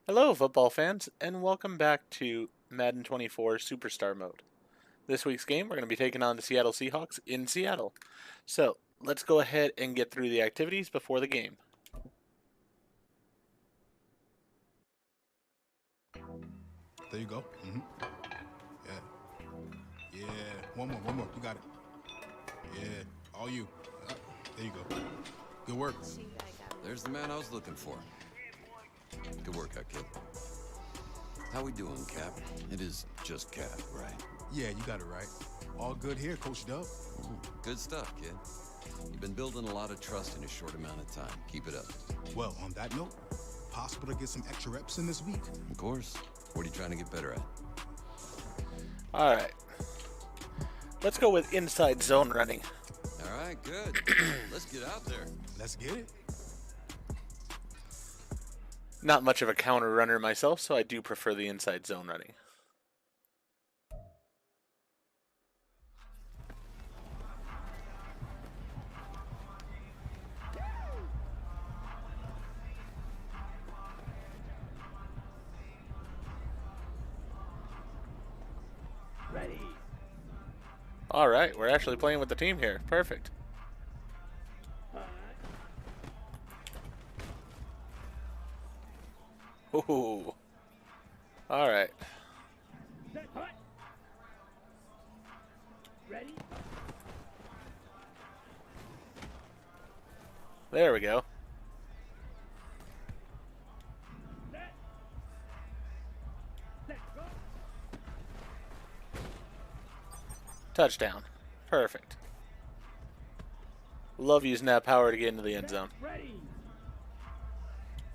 Hello, football fans, and welcome back to Madden 24 Superstar Mode. This week's game, we're going to be taking on the Seattle Seahawks in Seattle. So, let's go ahead and get through the activities before the game. There you go. Yeah. Yeah. One more. You got it. Yeah. All you. There you go. Good work. There's the man I was looking for. Good workout, kid. How we doing, Cap? It is just Cap, right? Yeah, you got it right. All good here, Coach Dub. Good stuff, kid. You've been building a lot of trust in a short amount of time. Keep it up. Well, on that note, possible to get some extra reps in this week? Of course. What are you trying to get better at? Alright. Let's go with inside zone running. All right, good. Let's get out there. Let's get it. Not much of a counter runner myself, so I do prefer the inside zone running. Ready. Alright, we're actually playing with the team here. Perfect. Ooh. Alright. Set, hut. Ready. There we go. Set. Set, go. Touchdown. Perfect. Love using that power to get into the end zone. Ready.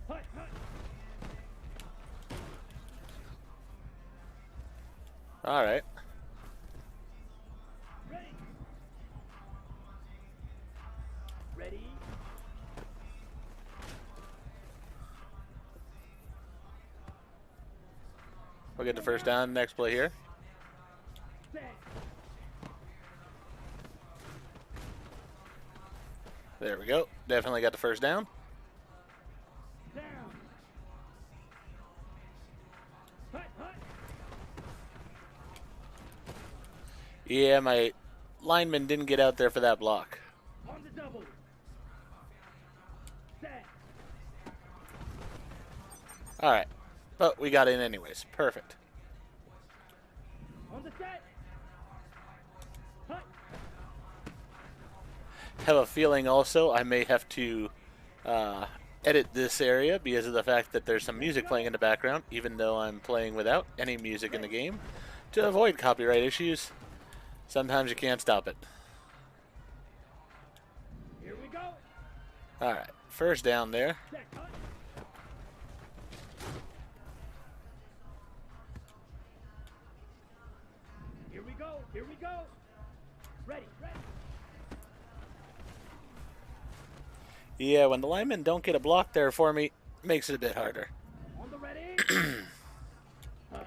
Hut, hut. Alright. Ready. Ready. We'll get the first down. Next play here. Set. There we go. Definitely got the first down. Down. Hut, hut. Yeah, my lineman didn't get out there for that block. On the double. Set. Alright. But we got in anyways. Perfect. On the set. Hut. Have a feeling also I may have to edit this area because of the fact that there's some music playing in the background, even though I'm playing without any music in the game, to avoid copyright issues. Sometimes you can't stop it. Here we go. Alright. First down there. Set, hut. Here we go. Here we go. Ready. Ready. Yeah, when the linemen don't get a block there for me, makes it a bit harder. On the ready. Hut.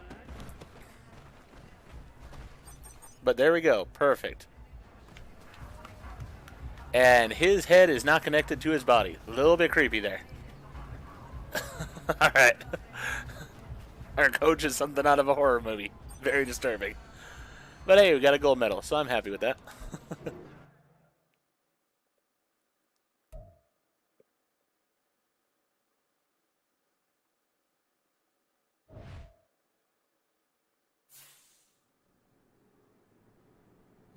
But there we go. Perfect. And his head is not connected to his body. A little bit creepy there. Alright. Our coach is something out of a horror movie. Very disturbing. But hey, we got a gold medal, so I'm happy with that.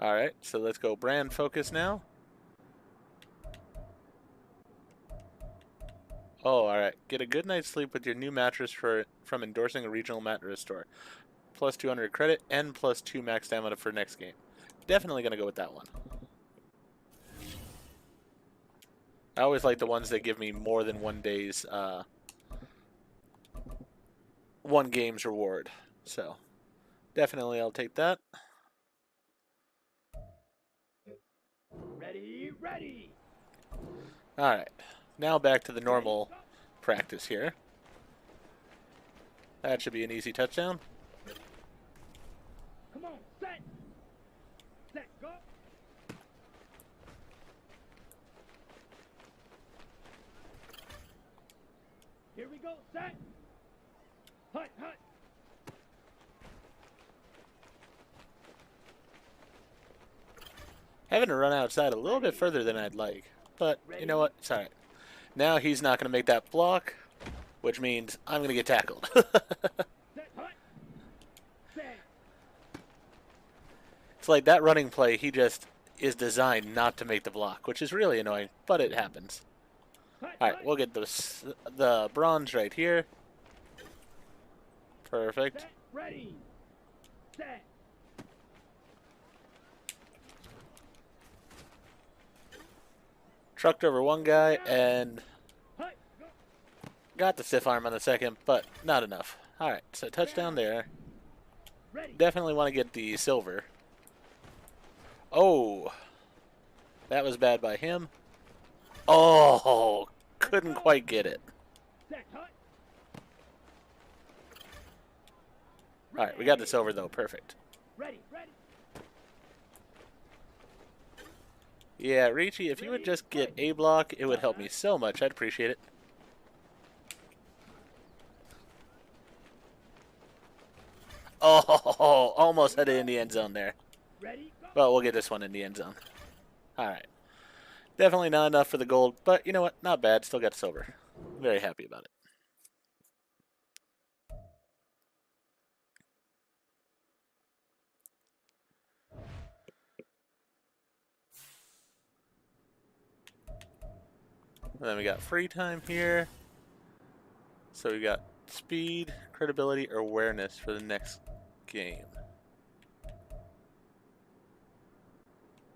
Alright, so let's go brand focus now. Oh, alright. Get a good night's sleep with your new mattress from endorsing a regional mattress store. Plus 200 credit and plus 2 max stamina for next game. Definitely going to go with that one. I always like the ones that give me more than one day's, one game's reward. So, definitely I'll take that. Ready. Ready. Alright. Now back to the normal practice here. That should be an easy touchdown. Come on. Set. Set. Go. Here we go. Set. Hut, hut. Having to run outside a little bit further than I'd like. But, you know what? It's alright. Now he's not going to make that block, which means I'm going to get tackled. Set, hut. Set. It's like that running play, he just is designed not to make the block, which is really annoying, but it happens. Hut, Alright, hut. we'll get the bronze right here. Perfect. Set, ready. Set. Trucked over one guy and Hut. Go. got the stiff arm on the second, but not enough. Alright, so touchdown there. Ready. Definitely want to get the silver. Oh, that was bad by him. Oh, couldn't quite get it. Set, hut. Alright, we got the silver though. Perfect. Ready, ready. Yeah, Ricci, if you would just get a block, it would help me so much. I'd appreciate it. Oh, almost had it in the end zone there. Ready, go. Well, we'll get this one in the end zone. Alright. Definitely not enough for the gold, but you know what? Not bad. Still got silver. Very happy about it. And then we got free time here. So we got speed, credibility, or awareness for the next game.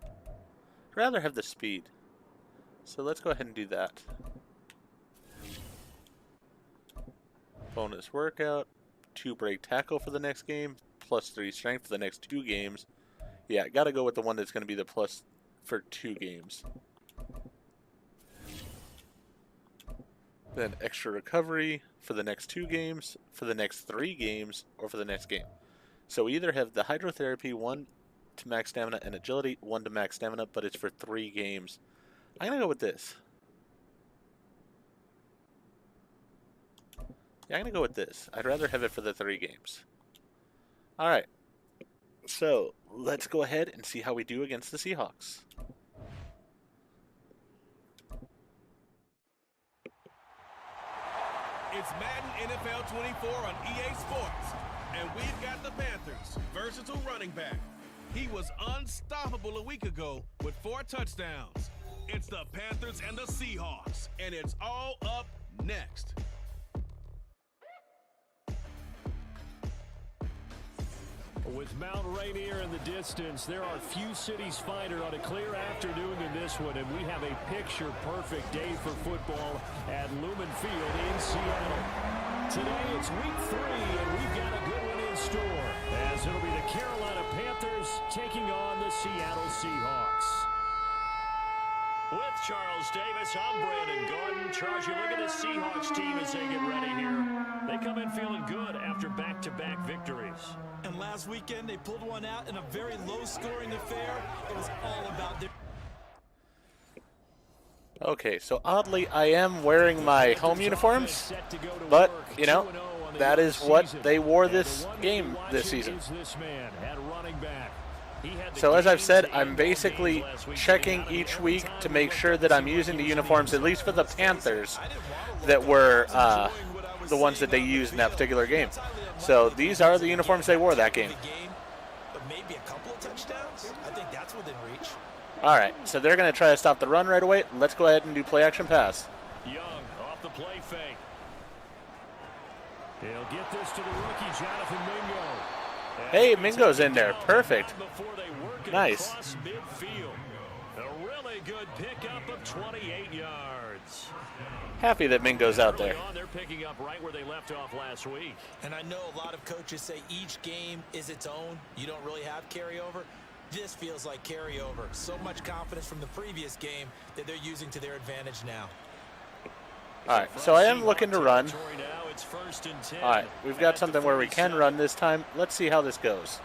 I'd rather have the speed. So let's go ahead and do that. Bonus workout, 2 break tackle for the next game, +3 strength for the next 2 games. Yeah, gotta go with the one that's gonna be the plus for 2 games. Then extra recovery for the next 2 games, for the next 3 games, or for the next game. So we either have the hydrotherapy, 1 to max stamina, and agility, 1 to max stamina, but it's for 3 games. I'm going to go with this. Yeah, I'm going to go with this. I'd rather have it for the 3 games. Alright. So, let's go ahead and see how we do against the Seahawks. It's Madden NFL 24 on EA Sports, and we've got the Panthers, versatile running back. He was unstoppable a week ago with 4 touchdowns. It's the Panthers and the Seahawks, and it's all up next. With Mount Rainier in the distance, there are few cities finer on a clear afternoon than this one, and we have a picture-perfect day for football at Lumen Field in Seattle. Today it's week 3, and we've got a good one in store, as it'll be the Carolina Panthers taking on the Seattle Seahawks. With Charles Davis, I'm Brandon Gordon. Charles, you look at the Seahawks team as they get ready here. They come in feeling good after back-to-back victories. And last weekend, they pulled one out in a very low-scoring affair. It was all about their... Okay, so oddly, I am wearing my home uniforms, but, you know, that is what they wore this game this season. So as I've said, I'm basically checking each week to make sure that I'm using the uniforms, at least for the Panthers, that were the ones that they used in that particular game. So these are the uniforms they wore that game. But maybe a couple of touchdowns? I think that's within reach. All right, so they're going to try to stop the run right away. Let's go ahead and do play-action pass. Young off the play fake. He'll get this to the rookie, Jonathan Mingo. Hey, Mingo's in there. Perfect. Nice. Midfield. A really good pickup of 28 yards. Happy that Mingo's out there. They're picking up right where they left off last week. And I know a lot of coaches say each game is its own. You don't really have carryover. This feels like carryover. So much confidence from the previous game that they're using to their advantage now. All right, so I am looking to run. All right, we've got something where we can run this time. Let's see how this goes.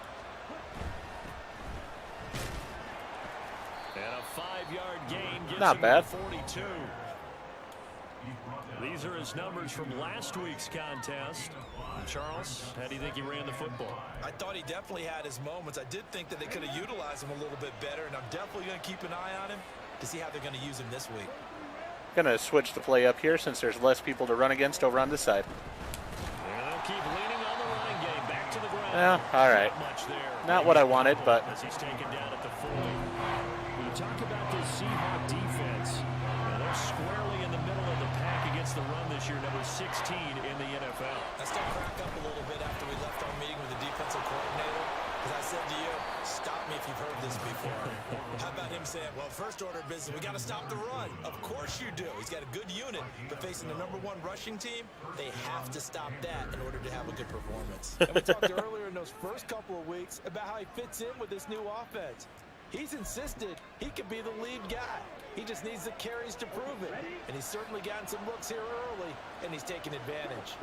And a 5-yard gain gets Not bad. 42. These These are his numbers from last week's contest. Charles, how do you think he ran the football? I thought he definitely had his moments. I did think that they could have utilized him a little bit better, and I'm definitely going to keep an eye on him to see how they're going to use him this week. Going to switch the play up here since there's less people to run against over on this side. They'll keep leaning on the running game. Back to the ground. Yeah, all right. Not much there. Not what I wanted, but As he's taken down at the 40. When you talk about this Seahawks defense, they're squarely in the middle of the pack against the run this year, number 16 in the NFL. I still cracked up a little bit after we left our meeting with the defensive coordinator, because I said to you, stop me if you've heard this before. How about him saying, well, first order of business, we got to stop the run. Of course you do. He's got a good unit, but facing the #1 rushing team, they have to stop that in order to have a good performance. And we talked earlier in those first couple of weeks about how he fits in with this new offense. He's insisted he could be the lead guy. He just needs the carries to prove it. And he's certainly gotten some looks here early, and he's taking advantage.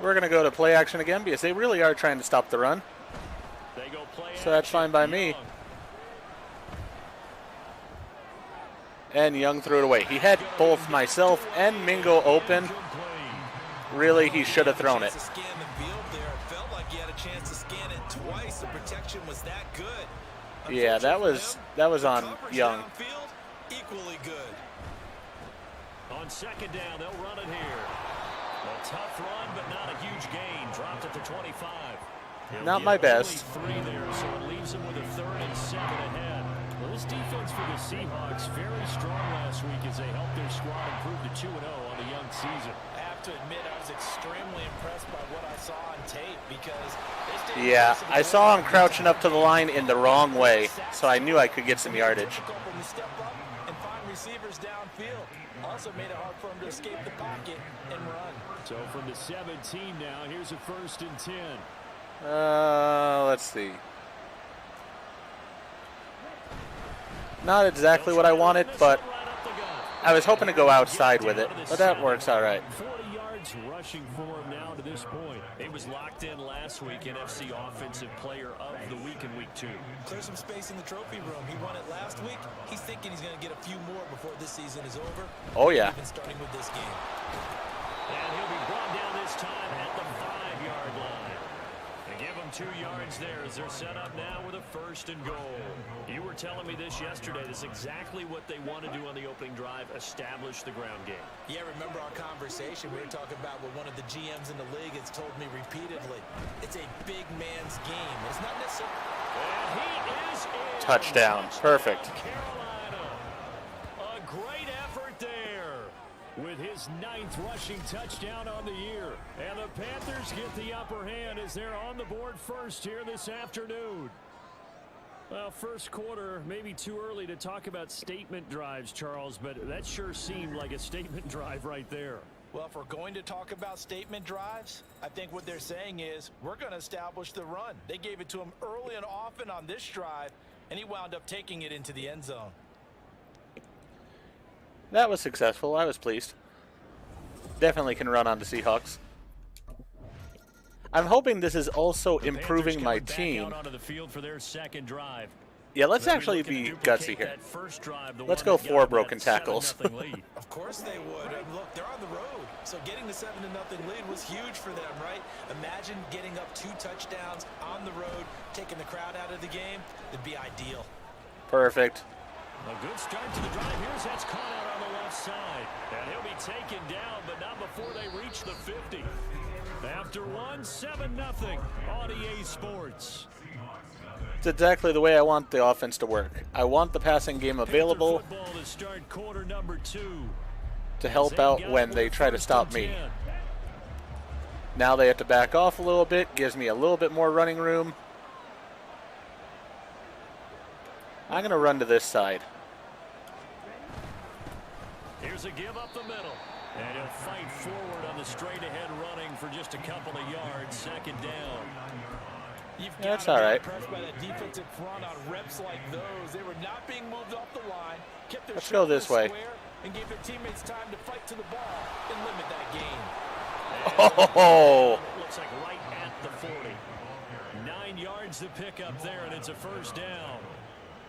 we're going to go to play action again because they really are trying to stop the run. They go play So that's fine by me. And Young threw it away. He had both myself and Mingo open. Really, he should have thrown it. Scan the field there. It felt like he had a chance to scan it twice. The protection was that good. Yeah, that was on Coverage Young. downfield, equally good. On second down, they'll run it here. A tough run, but not a huge gain. Dropped at the 25. He'll Not get my only best. 3 there, so it leaves him with a 3rd and 2 ahead. Well, this defense for the Seahawks very strong last week as they helped their squad improve to 2-0 on the young season. I have to admit, I was extremely impressed by what I saw on tape because they stayed Yeah, close to the I saw him ball. crouching up to the line in the wrong way, so I knew I could get some yardage. Difficult for him to step up and find receivers downfield. Also made it hard for him to escape the pocket and run. So from the 17 now, here's a 1st and 10. Let's see. Not exactly what I wanted, but I was hoping to go outside with it, but that works all right. 40 yards rushing for him now to this point. He was locked in last week, NFC Offensive Player of the Week in Week 2. Clear some space in the trophy room. He won it last week. He's thinking he's going to get a few more before this season is over. Oh, yeah. Even starting with this game. And he'll be brought down this time at the 5-yard line. They give him 2 yards there as they're set up now with a 1st and goal. You were telling me this yesterday. This is exactly what they want to do on the opening drive, establish the ground game. Yeah, remember our conversation? We were talking about what one of the GMs in the league has told me repeatedly. It's a big man's game. It's not necessarily... And he is in. Touchdown. Perfect. Carolina. A great effort there with his 9th rushing touchdown on the year. And the Panthers get the upper hand as they're on the board first here this afternoon. Well, first quarter, maybe too early to talk about statement drives, Charles, but that sure seemed like a statement drive right there. Well, if we're going to talk about statement drives, I think what they're saying is we're going to establish the run. They gave it to him early and often on this drive, and he wound up taking it into the end zone. That was successful. I was pleased. Definitely can run on the Seahawks. I'm hoping this is also improving my team. Out onto the field for their 2nd drive. Yeah, let's actually be gutsy here. Let's go 4 broken tackles. Of course they would. And look, they're on the road. So getting the 7-0 lead was huge for them, right? Imagine getting up 2 touchdowns on the road, taking the crowd out of the game. It'd be ideal. Perfect. A good start to the drive. Here's that's caught out on the left side. And he'll be taken down, but not before they reach the 50. After 7-0 on EA Sports. It's exactly the way I want the offense to work. I want the passing game available To start quarter number 2. to help out when they try to stop me. Now they have to back off a little bit, gives me a little bit more running room. I'm going to run to this side. Here's a give up the middle. And he'll fight forward on the straight-ahead running for just a couple of yards. 2nd down. Yeah, that's all right. Impressed by that defensive front on reps like those. They were not being moved off the line. Kept their Let's go this way. square and gave their teammates time to fight to the ball and limit that gain. Oh! Looks like right at the 40. 9 yards to pick up there, and it's a 1st down.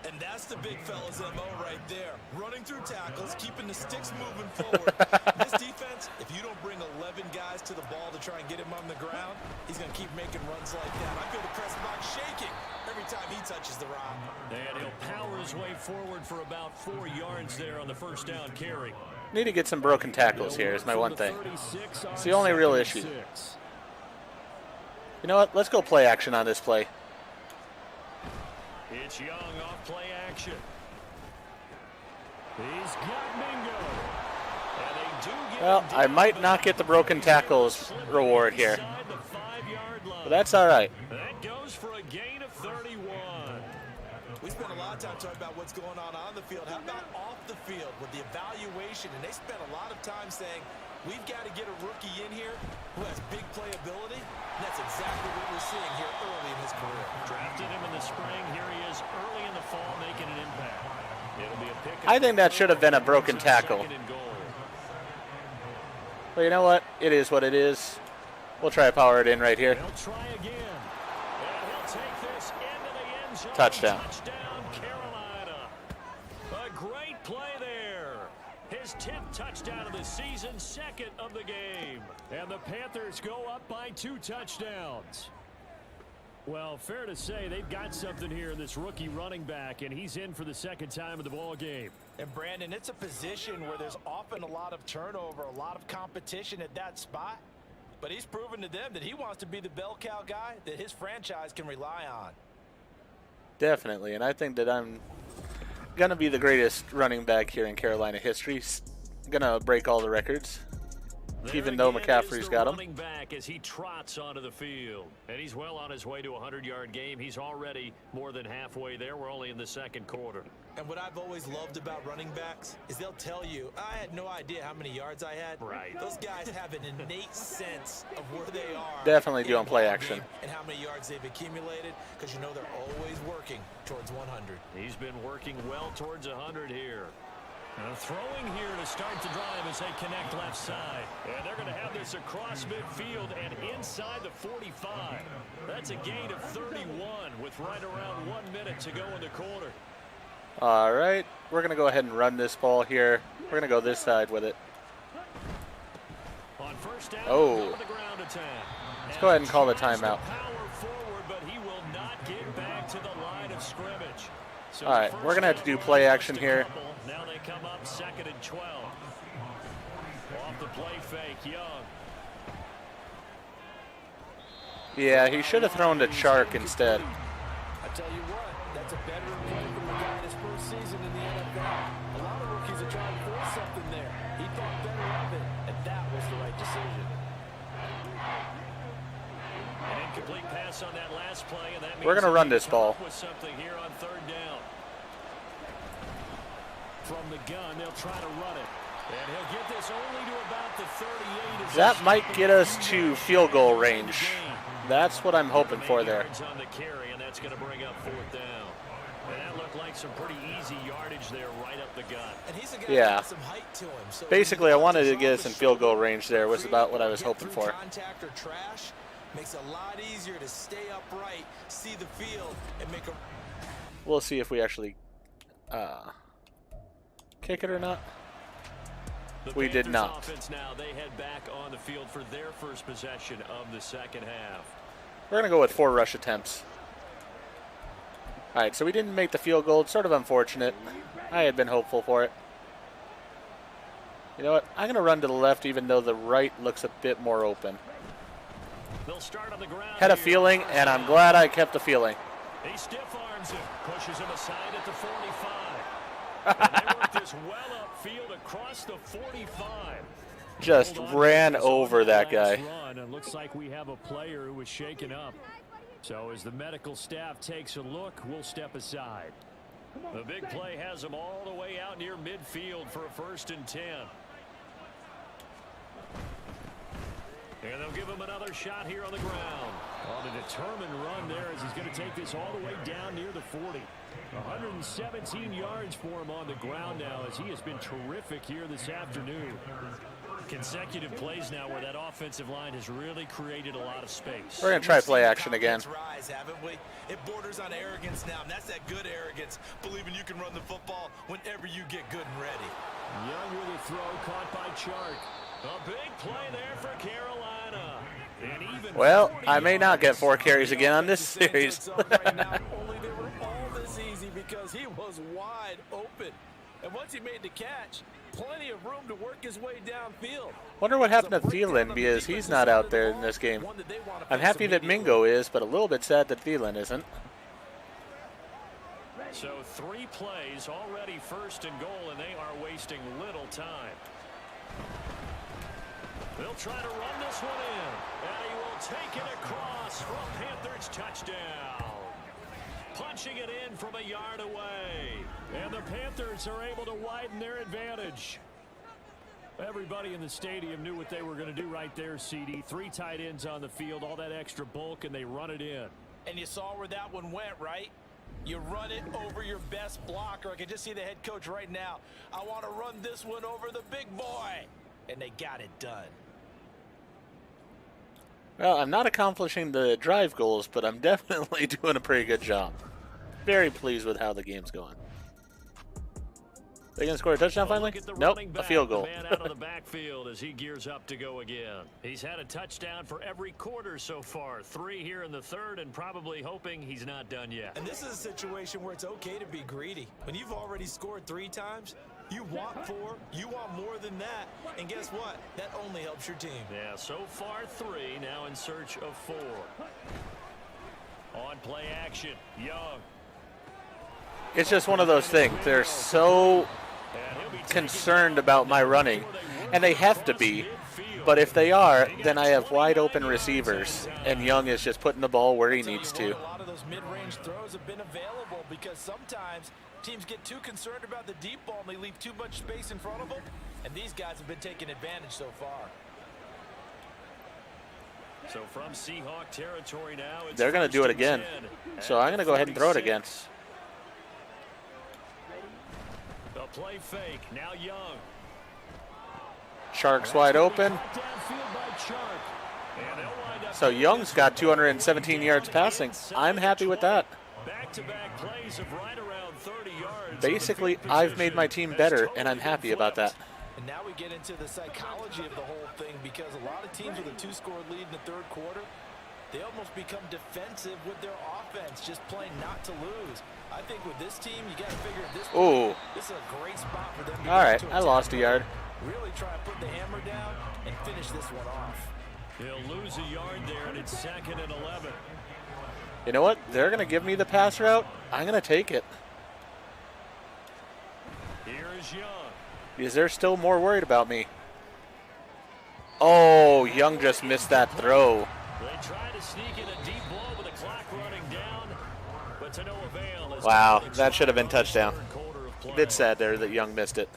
And that's the big fella's MO right there. Running through tackles, keeping the sticks moving forward. This defense, if you don't bring 11 guys to the ball to try and get him on the ground, he's going to keep making runs like that. I feel the press box shaking every time he touches the rock. And he'll power his way forward for about 4 yards there on the first down carry. Need to get some broken tackles here is my one thing. It's the only real issue. You know what? Let's go play action on this play. It's Young off play action. He's got Mingo. And they do get Well, I might not get the broken tackles reward here, inside the 5-yard line. but that's all right. That goes for a gain of 31. We spent a lot of time talking about what's going on the field. How about off the field with the evaluation? And they spent a lot of time saying, we've got to get a rookie in here who has big playability. And that's exactly what we're seeing here early in his career. Drafted him in the spring. Here he is early in the fall making an impact. It'll be a pick. I think that should have been a broken tackle. Second and goal. But you know what? It is what it is. We'll try to power it in right here. He'll try again. And he'll take this into the end zone. Touchdown. Touchdown, Carolina. A great play there. His 10th touchdown of the season, second of the game. And the Panthers go up by 2 touchdowns. Well, fair to say they've got something here in this rookie running back, and he's in for the second time of the ball game. And Brandon, it's a position where there's often a lot of turnover, a lot of competition at that spot. But he's proven to them that he wants to be the bell cow guy that his franchise can rely on. Definitely, and I think that I'm going to be the greatest running back here in Carolina history. Going to break all the records, even though McCaffrey's got him. Running back as he trots onto the field. And he's well on his way to a 100-yard game. He's already more than halfway there. We're only in the second quarter. And what I've always loved about running backs is they'll tell you, I had no idea how many yards I had. Right. Those guys have an innate sense of where they are. Definitely in doing a play ball action. game and how many yards they've accumulated, because you know they're always working towards 100. He's been working well towards 100 here. And throwing here to start the drive as they connect left side. And they're going to have this across midfield and inside the 45. That's a gain of 31 with right around 1 minute to go in the quarter. All right, we're going to go ahead and run this ball here. We're going to go this side with it. On first down, Oh. go to the ground attack. Let's go ahead and call the Tries to timeout. power forward, but he will not get back to the line of scrimmage. So All right, the we're going to have to do first play down action lost a here. couple. Now they come up 2nd and 12. Off the play fake, Young. Yeah, he should have thrown to Chark instead. I tell you what, that's a veteran play from the guy in his first season in the NFL. A lot of rookies are trying to force something there. He thought better of it, and that was the right decision. An incomplete pass on that last play, and that means We're gonna run this they come ball. up with something here on 3rd down. From the gun, they'll try to run it. And he'll get this only to about the 38. As That they might stop get the us to field goal range. That's what I'm hoping for there. Yards on the carry, and that's going to bring up 4th down. And that looked like some pretty easy yardage there right up the gut. And he's a guy Yeah. who has some height to him. So Basically, I wanted to get us in field goal range there was about what I was Get hoping through for. Contact or trash makes it a lot easier to stay upright, see the field, and make a. We'll see if we actually kick it or not. The We did Panthers not. Offense now, they head back on the field for their first possession of the second half. We're going to go with 4 rush attempts. All right, so we didn't make the field goal. It's sort of unfortunate. I had been hopeful for it. You know what? I'm going to run to the left even though the right looks a bit more open. They'll start on the ground. Had a here. feeling, and I'm glad I kept the feeling. He stiff arms him, pushes him aside at the 45. And they work this well upfield across the 45. Just Hold on ran to this on over that last guy. Run. It looks like we have a player who was shaken up. So as the medical staff takes a look, we'll step aside. The big play has them all the way out near midfield for a 1st and 10. And they'll give him another shot here on the ground. On a determined run there as he's going to take this all the way down near the 40. 117 yards for him on the ground now as he has been terrific here this afternoon. Consecutive plays now where that offensive line has really created a lot of space. We're going to try play action again. Rise, haven't we? It borders on arrogance now, and that's that good arrogance, believing you can run the football whenever you get good and ready. Young with a throw caught by Chark. A big play there for Carolina. And even Well, I may not get 4 carries again on this series. Right now, only they were all this easy because he was wide open. And once he made the catch, plenty of room to work his way downfield. Wonder what happened to Thielen because he's not out there in this game. I'm happy that Mingo is, but a little bit sad that Thielen isn't. So 3 plays already, 1st and goal, and they are wasting little time. They'll try to run this one in, and he will take it across for a Panthers touchdown. Punching it in from a yard away. And the Panthers are able to widen their advantage. Everybody in the stadium knew what they were going to do right there, CD. 3 tight ends on the field, all that extra bulk, and they run it in. And you saw where that one went, right? You run it over your best blocker. I can just see the head coach right now. I want to run this one over the big boy. And they got it done. Well, I'm not accomplishing the drive goals, but I'm definitely doing a pretty good job. Very pleased with how the game's going. They gonna score a touchdown finally? Nope, a field goal. Man out of the backfield as he gears up to go again. He's had a touchdown for every quarter so far. 3 here in the 3rd, and probably hoping he's not done yet. And this is a situation where it's okay to be greedy. When you've already scored 3 times, you want 4, you want more than that. And guess what? That only helps your team. Yeah, so far 3, now in search of 4. On play action, Young. It's just one of those things. They're so concerned about my running, and they have to be. But if they are, then I have wide open receivers, and Young is just putting the ball where he needs to. A lot of those mid-range throws have been available because sometimes teams get too concerned about the deep ball and they leave too much space in front of them. And these guys have been taking advantage so far. So from Seahawk territory now, it's they're going to do it again. So I'm going to go ahead and throw it again. The play fake, now Young. Chark's wide open. So Young's got 217 yards passing. I'm happy with that. Back-to-back plays of right around 30 yards. Basically, I've made my team better, and I'm happy about that. And now we get into the psychology of the whole thing because a lot of teams with a 2-score lead in the 3rd quarter, they almost become defensive with their offense, just playing not to lose. I think with this team, you got to figure at this point, this is a great spot for them to all right, I lost a yard. Really try to put the hammer down and finish this one off. He'll lose a yard there, and it's 2nd and 11. You know what? They're going to give me the pass route. I'm going to take it. Here is Young. Because they're still more worried about me. Oh, Young just missed that throw. They try to sneak in a deep ball with the clock running down, but to no avail. Wow, that should have been touchdown. A bit sad there that Young missed it.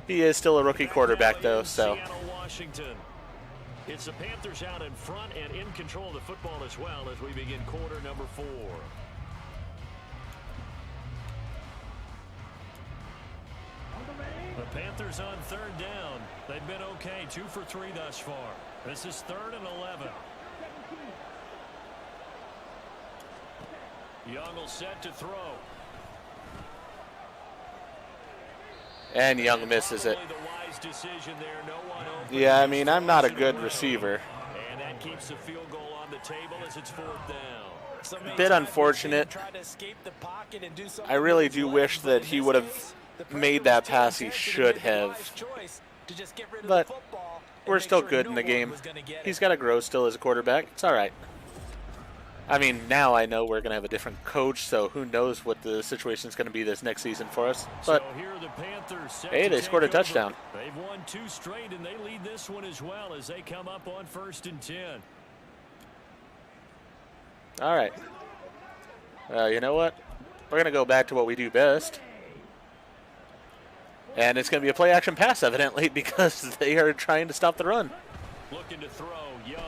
He is still a rookie quarterback, though, so. Washington. It's the Panthers out in front and in control of the football as well as we begin quarter number 4. The Panthers on 3rd down. They've been okay, 2 for 3 thus far. This is 3rd and 11. Young will set to throw. And Young misses it. Yeah, I mean, I'm not a good receiver. And that keeps the field goal on the table as it's 4th down. A bit unfortunate. I really do wish that he would have made that pass he should have. But we're still good in the game. He's got to grow still as a quarterback. It's all right. I mean, now I know we're going to have a different coach, so who knows what the situation is going to be this next season for us. But, hey, they scored a touchdown. They've won 2 straight, and they lead this one as well as they come up on 1st and 10. All right. You know what? We're going to go back to what we do best. And it's going to be a play-action pass, evidently, because they are trying to stop the run. Looking to throw, Young.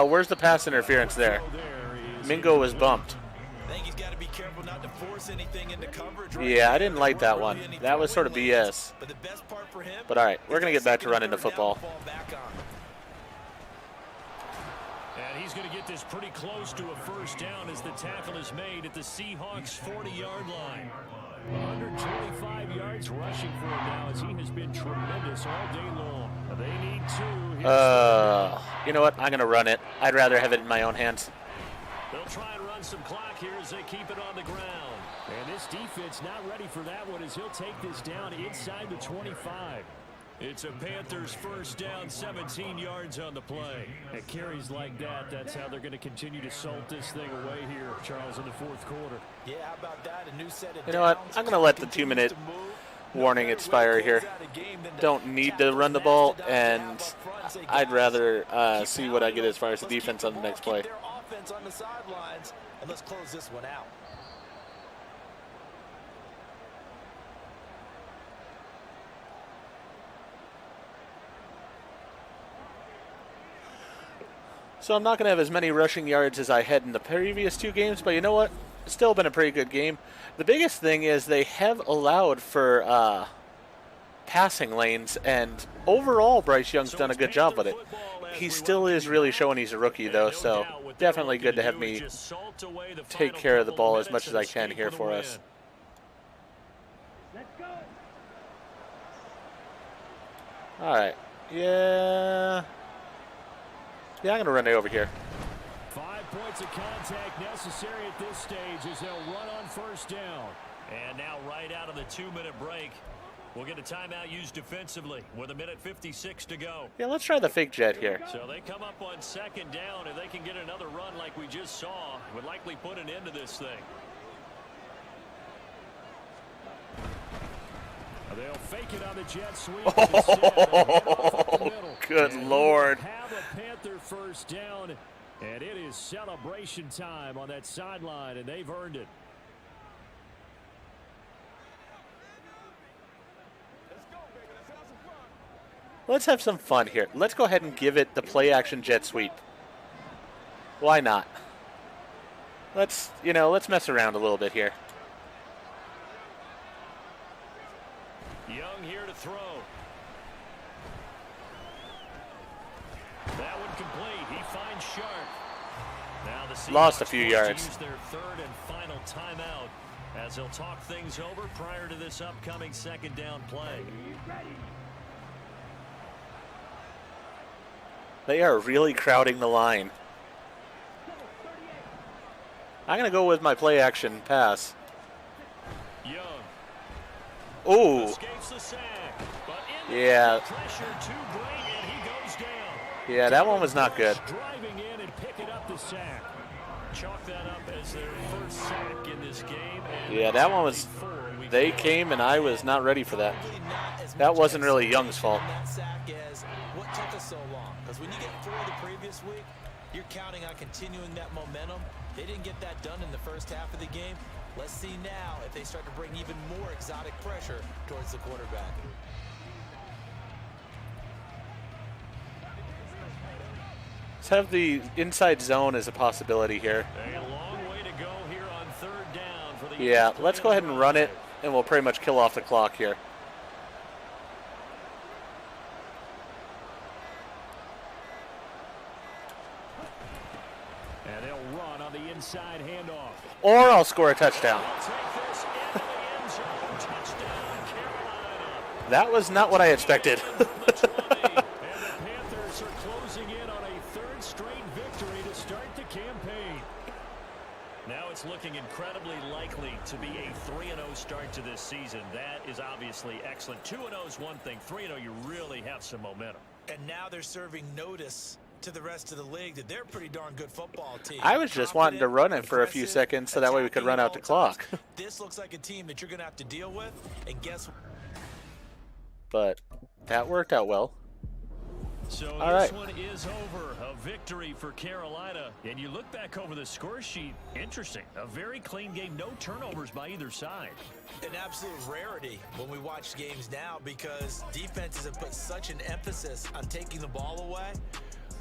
Where's the pass interference there? Mingo was bumped. I think he's got to be careful not to force anything into coverage. Yeah, I didn't like that one. That was sort of BS. But the best part for him, But all right, we're going to get back to running the football. And he's going to get this pretty close to a first down as the tackle is made at the Seahawks 40-yard line. 125 yards rushing for him now as he has been tremendous all day long. They need 2. You know what? I'm going to run it. I'd rather have it in my own hands. They'll try and run some clock here as they keep it on the ground. And this defense not ready for that one as he'll take this down inside the 25. It's a Panthers first down, 17 yards on the play. At carries like that, that's how they're going to continue to salt this thing away here, Charles, in the fourth quarter. Yeah, how about that? A new set of You know what? I'm going to let the 2-minute warning expire here. Don't need to run the ball, and I'd rather see what I get as far as the defense on the next play. Their offense on the sidelines, and let's close this one out. So I'm not going to have as many rushing yards as I had in the previous 2 games, but you know what? It's still been a pretty good game. The biggest thing is they have allowed for passing lanes, and overall Bryce Young's done a good job with it. He still is really showing he's a rookie, though, so definitely good to have me take care of the ball as much as I can here for us. Let's go. All right. Yeah, I'm going to run it over here. 5 points of contact necessary at this stage as they'll run on first down. And now right out of the 2-minute break, we'll get a timeout used defensively with 1:56 to go. Yeah, let's try the fake jet here. So they come up on second down. If they can get another run like we just saw, would likely put an end to this thing. They'll fake it on the jet sweep. Oh, good Lord. Have a Panther first down, and it is celebration time on that sideline, and they've earned it. Let's have some fun here. Let's go ahead and give it the play-action jet sweep. Why not? Let's mess around a little bit here. Young here to throw. That one complete. He finds Sharp. Now the Seahawks lost a few yards. use their third and final timeout as they'll talk things over prior to this upcoming second down play. They are really crowding the line. I'm going to go with my play-action pass. Young. Ooh. Escapes the sack, but in Yeah. pressure too great, and he goes down. Yeah, that one was not good. Driving in and picking up the sack. Chalk that up as their first sack in this game. And Yeah, that one was. They came and I was not ready for that. That wasn't really Young's fault. That sack is what took us so long. Because when you get 4 the previous week, you're counting on continuing that momentum. They didn't get that done in the first half of the game. Let's see now if they start to bring even more exotic pressure towards the quarterback. Let's have the inside zone as a possibility here. A long way to go here on third down for the Yeah, let's go ahead and run it, and we'll pretty much kill off the clock here. And they'll run on the inside handoff. Or I'll score a touchdown. That was not what I expected. And the Panthers are closing in on a third straight victory to start the campaign. Now it's looking incredibly likely to be a 3-0 start to this season. That is obviously excellent. 2-0 is one thing. 3-0, you really have some momentum. And now they're serving notice to the rest of the league that they're a pretty darn good football team. I was just wanting to run it for a few seconds so that way we could run out the clock. This looks like a team that you're going to have to deal with. And guess what? But that worked out well. So All this right. one is over. A victory for Carolina. And you look back over the score sheet. Interesting. A very clean game. No turnovers by either side. An absolute rarity when we watch games now because defenses have put such an emphasis on taking the ball away.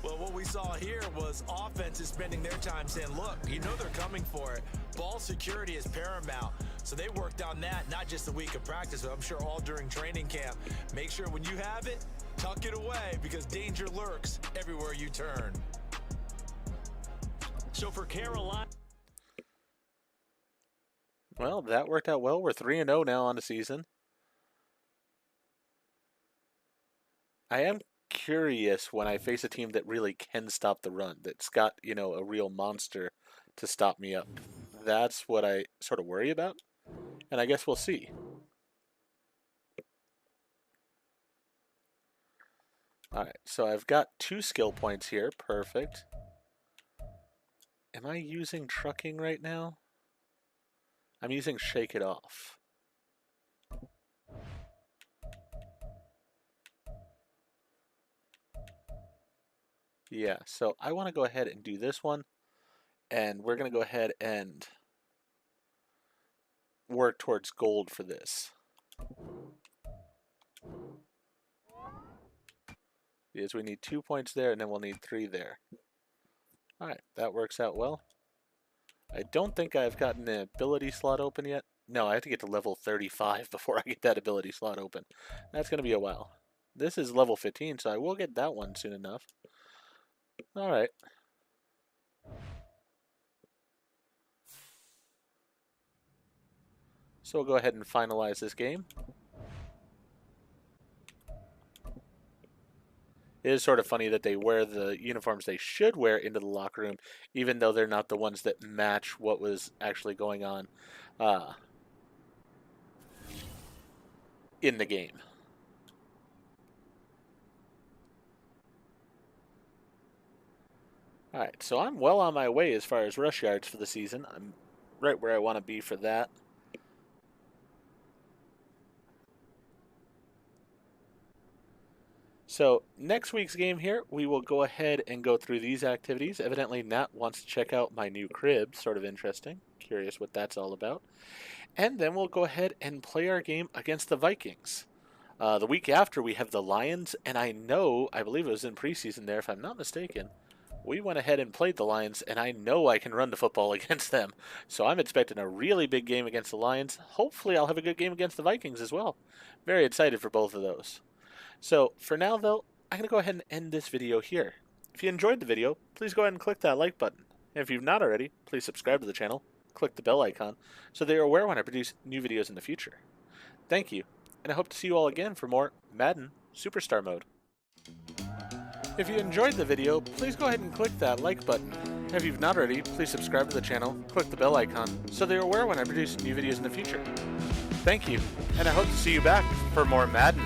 Well, what we saw here was offenses spending their time saying, look, you know they're coming for it. Ball security is paramount. So they worked on that, not just a week of practice, but I'm sure all during training camp. Make sure when you have it, tuck it away because danger lurks everywhere you turn. So for Carolina. Well, that worked out well. We're 3-0 now on the season. I am curious when I face a team that really can stop the run, that's got, you know, a real monster to stop me up. That's what I sort of worry about, and I guess we'll see. Alright, so I've got 2 skill points here. Perfect. Am I using trucking right now? I'm using Shake It Off. Yeah, so I want to go ahead and do this one, and we're going to go ahead and work towards gold for this. Because we need 2 points there, and then we'll need 3 there. Alright, that works out well. I don't think I've gotten the ability slot open yet. No, I have to get to level 35 before I get that ability slot open. That's going to be a while. This is level 15, so I will get that one soon enough. Alright. So we'll go ahead and finalize this game. It is sort of funny that they wear the uniforms they should wear into the locker room, even though they're not the ones that match what was actually going on in the game. Alright, so I'm well on my way as far as rush yards for the season. I'm right where I want to be for that. So next week's game here, we will go ahead and go through these activities. Evidently, Nat wants to check out my new crib. Sort of interesting. Curious what that's all about. And then we'll go ahead and play our game against the Vikings. The week after, we have the Lions. And I believe it was in preseason there, if I'm not mistaken. We went ahead and played the Lions, and I know I can run the football against them. So I'm expecting a really big game against the Lions. Hopefully, I'll have a good game against the Vikings as well. Very excited for both of those. So, for now, though, I'm going to go ahead and end this video here. If you enjoyed the video, please go ahead and click that like button. And if you've not already, please subscribe to the channel, click the bell icon, so that you're aware when I produce new videos in the future. Thank you, and I hope to see you all again for more Madden Superstar Mode. If you enjoyed the video, please go ahead and click that like button. And if you've not already, please subscribe to the channel, click the bell icon, so that you're aware when I produce new videos in the future. Thank you, and I hope to see you back for more Madden